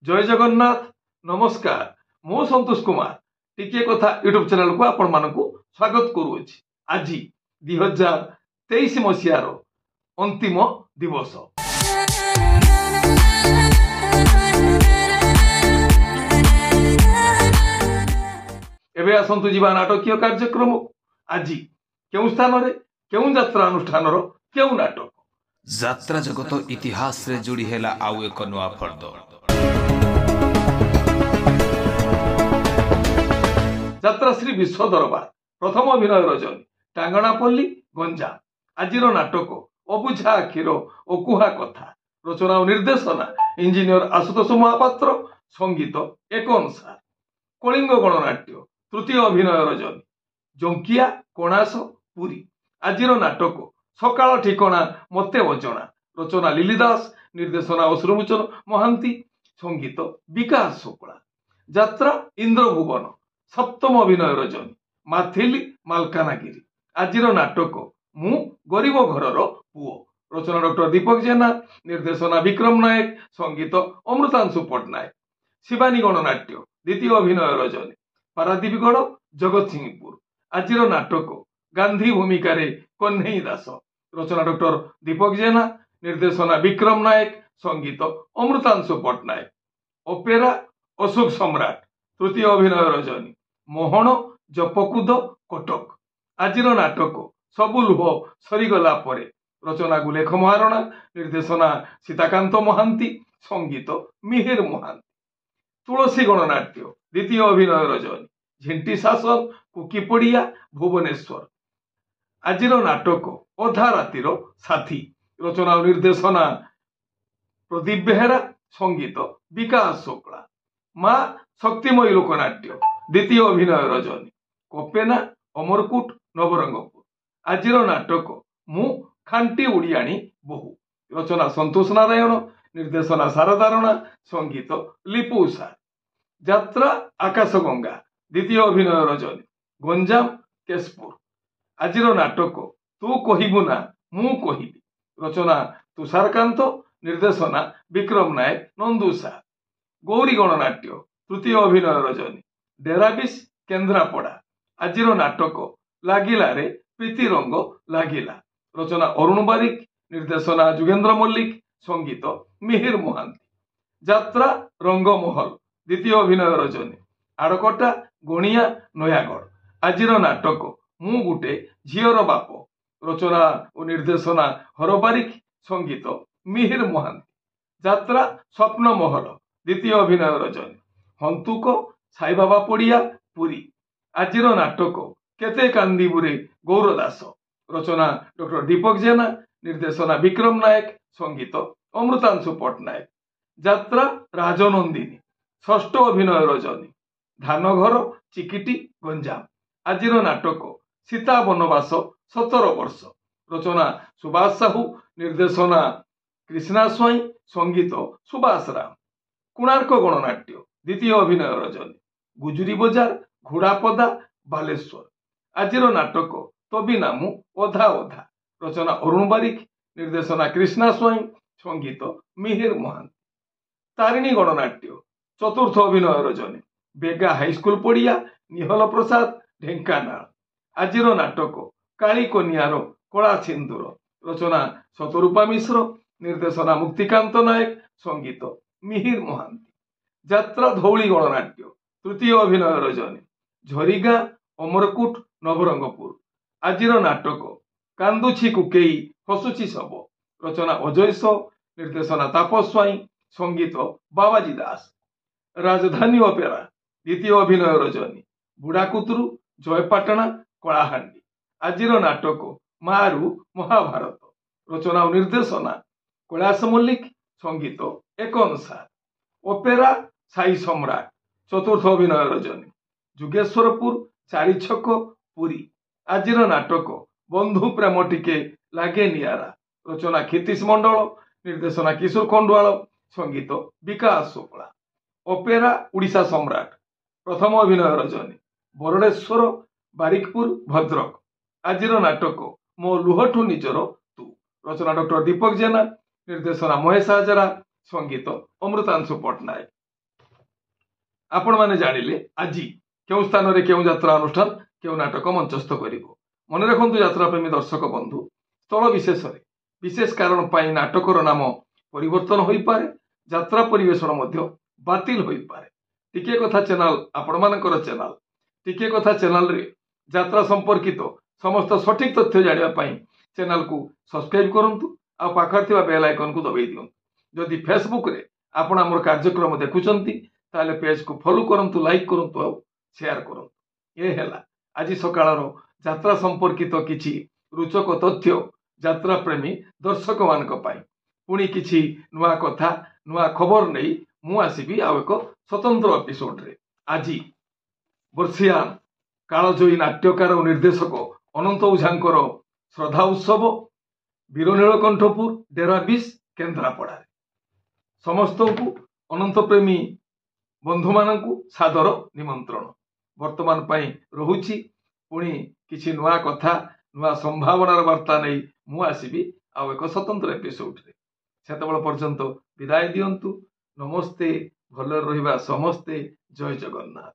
जय जगन्नाथ नमस्कार मु संतोष कुमार टिके कथा यूट्यूब चैनल को आपण मानकु स्वागत करूछि। आज 2023 मसीहार अंतिम दिवस। एबे आसंतु जीवा नाटकीय कार्यक्रम। आज केउ स्थान रे केउ यात्रा अनुष्ठान रो केउ नाटक यात्रा जगत इतिहास रे जोड़ी हेला आउ एक नुआ फर्द। यात्रा श्री विश्व दरबार प्रथम अभिनय रजनी टांगणापल्ली गंजाम। आजिर नाटक अबुझा आखिर अकुहा कथा। रचना और निर्देशना इंजीनियर आशुतोष महापात्र। संगीत एक अनुसार कलिंग गणनाट्य तृतीय अभिनय रजनी जंकिया कणास पुरी। आजिर नाटक सकाळ ठिकणा मते अजणा। रचना लिली दास निर्देशना अश्रुमोचन महांती। संगीत विकास शुक्ला। यात्रा इंद्रभुवन सप्तम अभिनय रजनी माथिली मालकानगिरी। आजिर नाटक मु गरीब घरर पुओ। रचना डॉक्टर दीपक जेना निर्देशना विक्रम नायक। संगीत अमृतांशु पट्टनायक। शिवानी गणनाट्य द्वितीय अभिनय रजनी पारादीपगढ़ जगत सिंहपुर। आजिर नाटक गांधी भूमिका कन्हई दास। रचना डॉक्टर दीपक जेना निर्देशना विक्रम नायक। संगीत अमृतांशु पट्टनायक। ओपेरा अशोक सम्राट तृतीय अभिनय रजनी मोहन जपकुद कटक। आजिर नाटक सबु लुह सरीगला परे। रचना गुलेख महारणा निर्देशना सीताकांत महांती। संगीत मिहिर महांती। तुलसी गणनाट्य द्वितीय अभिनय रजनी झिंटी शासन कुकीपड़िया भुवनेश्वर। आजिर नाटक अधा रातिर साथी। रचना और निर्देशना प्रदीप बेहेरा। संगीत विकास शुक्ला। माँ शक्तिमयी लोकनाट्य द्वितीय अभिनय रजनी कपेना अमरकूट नवरंगपुर। आजिर नाटक मु खांटी उड़ियाणी बहु। रचना संतोष नारायण निर्देशना शारदा राणा। संगीत लिपु सार। यात्रा आकाशगंगा द्वितीय अभिनय रजनी गंजाम केशपुर। आजिर नाटक तू कहिबु ना मु कहिबी। रचना तुषारकांत निर्देशना विक्रम नायक नंदुसा। गौरी गणनाट्य तृतीय अभिनय रजनी डेराबिस केन्द्रापड़ा। आजिर नाटक लागिला रे प्रीति रंग लागिला। रचना अरुण बारिक निर्देशना जुगेन्द्र मल्लिक। संगीत मिहिर महांती। यात्रा रंगमहल द्वितीय अभिनय रजनी आड़कटा गणिया नयागढ़। आजिर नाटक मु गुटे झीर बाप। रचना और निर्देशना हर बारिक। संगीत मिहिर महांती। यात्रा स्वप्न महल द्वितीय अभिनय रजनी हंतुक साई बाबा पड़िया पुरी। आजिर नाटक केते कांदीबुरे गौरदास। रचना डॉक्टर दीपक जेना निर्देशना विक्रम नायक। संगीत अमृतांशु पट्टनायक। यात्रा राजनंदिनी षष्ठ अभिनय रजनी धानघर चिकिटी गंजाम। आजिर नाटक सीता बनवास 17 वर्ष। रचना सुभाष साहू निर्देशना कृष्णा स्वाई। संगीत सुभाष राम। कोणार्क गणनाट्य द्वितीय अभिनय रजनी गुजुरी बजार घोड़ापदा बालेश्वर। आजिर नाटक तबी नामु अधा अधा। रचना अरुण बारिक निर्देशना कृष्णा स्वाई। संगीत मिहिर महांती। तारिणी गणनाट्य चतुर्थ अभिनय रजनी बेगा हाईस्कूल पड़िया निहल प्रसाद ढेंकानाल। आजिर नाटक काली कन्यार कला सिंदूर। रचना शतरूपा मिश्र निर्देशना मुक्तिकांत नायक। संगीत मिहिर महांती। यात्रा धौली गणनाट्य तृतीय अभिनय रजनी झरीगा अमरकूट नवरंगपुर। आजिर नाटक कांदुछि कुकेई हसुछि सब। रचना अजय सो निर्देशना तापस स्वाई। संगीत बाबाजी दास। राजधानी अपेरा द्वितीय अभिनय रजनी बुढ़ाकुतरू जयपाटना कलाहांडी। आजिर नाटक मारू महाभारत। रचना और निर्देशना कैलाश मल्लिक। संगीत एक अनुसार ओपेरा साई सम्राट चतुर्थ अभिनय रजनी जुगेश्वरपुर चारि छक पुरी। आजिर नाटक बंधु प्रेम टिके लागे नियारा। रचना क्षितिश मंडल निर्देशना किशोर खंडवाल। संगीत विकास शुक्ला। ओपेरा उड़ीसा सम्राट प्रथम अभिनय रजनी बरड़ेश्वर बारिकपुर भद्रक। आजिर नाटक मो लुहठू निजर तू। रचना डॉक्टर दीपक जेना निर्देशना महेश हाजरा। संगीत अमृतांशु पट्टनायक। आपण माने जानिले आज केउ स्थान रे केउ यात्रा अनुष्ठान केउ नाटक मंचस्थ करिवो। मन रखंतु यात्रा प्रेमी दर्शक बंधु स्थल विशेष रे विशेष कारण पाई नाटकर नाम परिवर्तन होई पारे, यात्रा परिवेषण मध्य बातिल होई पारे। टिके कथा चैनल आपण मानकर चैनल टिके कथा चैनल रे यात्रा संपर्कित समस्त सठिक तथ्य जानिबा पाई चैनल को सब्सक्राइब करंतु आ पाखर थिबा बेल आइकन को दबाई दियंतु। जदि फेसबुक रे आपण हमर कार्यक्रम देखुचंती ताले पेज को फॉलो करंतु, लाइक करंतु आ शेयर करंतु। ए हेला आज सकाळर यात्रा संपर्कित किछि रुचक तथ्य यात्रा प्रेमी दर्शक मानक पाई। पुणी किछि नुआ कथा नुआ खबर नहीं मु आसीबी आ एक स्वतंत्र एपिसोड रे। आज वर्षियान कालजयी नाट्यकार और निर्देशक अनंत ओझांकर श्रद्धा उत्सव वीरनीलकंठपुर डेरा 20 केन्द्रापड़ा। समस्त को अनंत प्रेमी बंधु मानकु सादर निमंत्रण। वर्तमान पाई रहुछि पुणी किछि नुआ कथा नुआ संभावनार वार्ता नहीं मु आसीबी आ एक स्वतंत्र एपिसोड रे। सेतबेल पर्यंत विदाय दियंतु। नमस्ते, भल रहिबा समस्ते। जय जगन्नाथ।